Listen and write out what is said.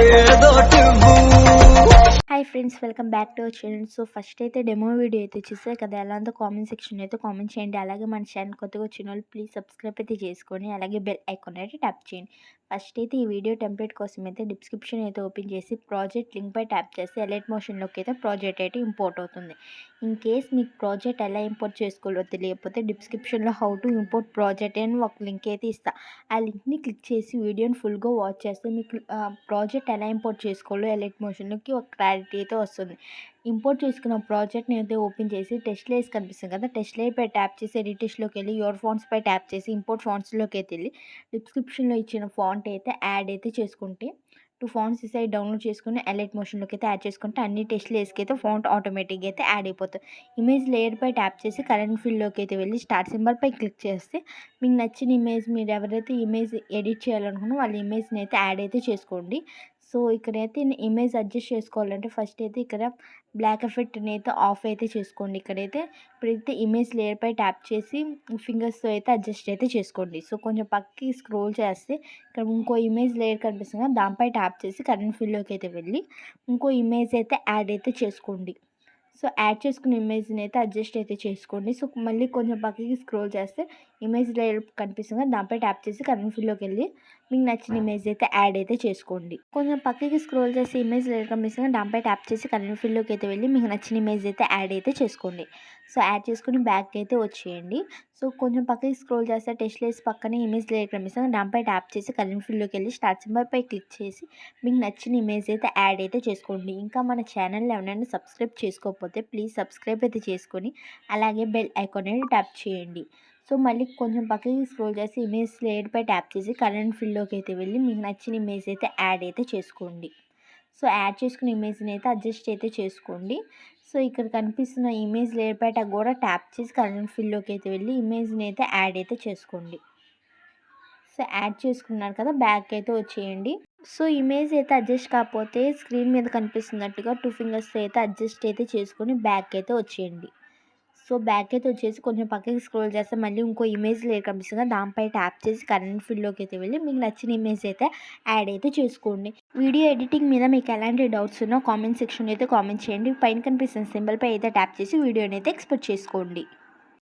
ఏదోటివ్వు. Hi friends, welcome back to our channel. So first అయితే demo video అయితే చూసారు కదా, ఎలా ఉందో కామెంట్ సెక్షన్ అయితే కామెంట్ చేయండి. అలాగే మన ఛానల్ కొత్తగా వచ్చిన వాళ్ళు ప్లీజ్ సబ్స్క్రైబ్ అయితే చేసుకొని అలాగే బెల్ ఐకాన్ అయితే ట్యాప్ చేయండి. ఫస్ట్ అయితే ఈ వీడియో టెంప్లెట్ కోసం అయితే డిస్క్రిప్షన్ అయితే ఓపెన్ చేసి ప్రాజెక్ట్ లింక్ పై ట్యాప్ చేస్తే ఎలైట్ మోషన్లోకి అయితే ప్రాజెక్ట్ అయితే ఇంపోర్ట్ అవుతుంది. ఇన్ కేస్ మీకు ప్రాజెక్ట్ ఎలా ఇంపోర్ట్ చేసుకోవాలో తెలియకపోతే డిస్క్రిప్షన్లో హౌ టు ఇంపోర్ట్ ప్రాజెక్ట్ అని ఒక లింక్ అయితే ఇస్తా. ఆ లింక్ని క్లిక్ చేసి వీడియోని ఫుల్గా వాచ్ చేస్తే మీకు ప్రాజెక్ట్ ఎలా ఇంపోర్ట్ చేసుకోవాలో ఎలైట్ మోషన్లోకి ఒక క్లారిటీ అయితే వస్తుంది. ఇంపోర్ట్ చేసుకున్న ప్రాజెక్ట్ని అయితే ఓపెన్ చేసి టెస్ట్ లేయర్స్ కనిపిస్తుంది కదా, టెస్ట్ లేయర్ పై ట్యాప్ చేసి ఎడిటిష్లోకి వెళ్ళి యువర్ ఫాంట్స్ పై ట్యాప్ చేసి ఇంపోర్ట్ ఫాంట్స్లోకి అయితే వెళ్ళి డిస్క్రిప్షన్లో ఇచ్చిన ఫాంట్ అయితే యాడ్ అయితే చేసుకుంటే 2 ఫాంట్స్ ఇస్తే డౌన్లోడ్ చేసుకుని ఎలైట్ మోషన్లోకి అయితే యాడ్ చేసుకుంటే అన్ని టెస్ట్ లేయర్స్కి అయితే ఫాంట్ ఆటోమేటిక్గా అయితే యాడ్ అయిపోతుంది. ఇమేజ్ లేయర్ పై ట్యాప్ చేసి కరెంట్ ఫీల్డ్లోకి అయితే వెళ్ళి స్టార్ట్ సింబల్ పై క్లిక్ చేస్తే మీకు నచ్చిన ఇమేజ్, మీరు ఎవరైతే ఇమేజ్ ఎడిట్ చేయాలనుకున్నా వాళ్ళ ఇమేజ్ని అయితే యాడ్ అయితే చేసుకోండి. సో ఇక్కడైతే ఇమేజ్ అడ్జస్ట్ చేసుకోవాలంటే ఫస్ట్ అయితే ఇక్కడ బ్లాక్ ఎఫెక్ట్ని అయితే ఆఫ్ అయితే చేసుకోండి. ఇప్పుడైతే ఇమేజ్ లేయర్ పై ట్యాప్ చేసి ఫింగర్స్తో అయితే అడ్జస్ట్ అయితే చేసుకోండి. సో కొంచెం పక్కకి స్క్రోల్ చేస్తే ఇక్కడ ఇంకో ఇమేజ్ లేయర్ కనిపిస్తుంది కదా, దానిపై ట్యాప్ చేసి కరెంట్ ఫీల్డ్లోకి అయితే వెళ్ళి ఇంకో ఇమేజ్ అయితే యాడ్ అయితే చేసుకోండి. సో యాడ్ చేసుకున్న ఇమేజ్ని అయితే అడ్జస్ట్ అయితే చేసుకోండి. సో మళ్ళీ కొంచెం పక్కకి స్క్రోల్ చేస్తే ఇమేజ్ లేయర్ కనిపిస్తుంది, దానిపై ట్యాప్ చేసి కరెంట్ ఫీల్డ్లోకి వెళ్ళి మీకు నచ్చిన ఇమేజ్ అయితే యాడ్ అయితే చేసుకోండి. కొంచెం పక్కకి స్క్రోల్ చేసి ఇమేజ్ లేయర్ కనిపిస్తుంది, దానిపై ట్యాప్ చేసి కరెంట్ ఫీల్డ్లోకి అయితే వెళ్ళి మీకు నచ్చిన ఇమేజ్ అయితే యాడ్ అయితే చేసుకోండి. సో యాడ్ చేసుకుని బ్యాక్ అయితే వచ్చేయండి. సో కొంచెం పక్కకి స్క్రోల్ చేస్తే టెస్ట్ లేయర్స్ పక్కనే ఇమేజ్ లేయర్ కనిపిస్తుంది, దానిపై ట్యాప్ చేసి కరెంట్ ఫీల్డ్లోకి వెళ్ళి స్టార్ట్ సింబల్ పై క్లిక్ చేసి మీకు నచ్చిన ఇమేజ్ అయితే యాడ్ అయితే చేసుకోండి. ఇంకా మన ఛానల్ ఎవరైనా సబ్స్క్రైబ్ చేసుకోకపోతే ప్లీజ్ సబ్స్క్రైబ్ అయితే చేసుకొని అలాగే బెల్ ఐకాన్ అనేది ట్యాప్ చేయండి. సో మళ్ళీ కొంచెం పక్కకి స్క్రోల్ చేసి ఇమేజ్ లేయర్ పై ట్యాప్ చేసి కరెంట్ ఫీల్డ్లోకి అయితే వెళ్ళి మీకు నచ్చిన ఇమేజ్ అయితే యాడ్ అయితే చేసుకోండి. సో యాడ్ చేసుకున్న ఇమేజ్ని అయితే అడ్జస్ట్ అయితే చేసుకోండి. సో ఇక్కడ కనిపిస్తున్న ఇమేజ్ లేయర్ పై కూడా ట్యాప్ చేసి కరెంట్ ఫీల్డ్లోకి అయితే వెళ్ళి ఇమేజ్ని అయితే యాడ్ అయితే చేసుకోండి. సో యాడ్ చేసుకున్నారు కదా, బ్యాక్ అయితే వచ్చేయండి. సో ఇమేజ్ అయితే అడ్జస్ట్ కాకపోతే స్క్రీన్ మీద కనిపిస్తున్నట్టుగా 2 ఫింగర్స్ అయితే అడ్జస్ట్ అయితే చేసుకొని బ్యాక్ అయితే వచ్చేయండి. సో బ్యాక్ అయితే వచ్చేసి కొంచెం పక్కకి స్క్రోల్ చేస్తే మళ్ళీ ఇంకో ఇమేజ్ లేయర్ కనిపిస్తుంది, దానిపై ట్యాప్ చేసి కరెంట్ ఫీల్డ్లోకి అయితే వెళ్ళి మీకు నచ్చిన ఇమేజ్ అయితే యాడ్ అయితే చేసుకోండి. వీడియో ఎడిటింగ్ మీద మీకు ఎలాంటి డౌట్స్ ఉన్నా కామెంట్ సెక్షన్ అయితే కామెంట్ చేయండి. పైన కనిపిస్తున్న సింబల్ పై అయితే ట్యాప్ చేసి వీడియోని అయితే ఎక్స్పోర్ట్ చేసుకోండి.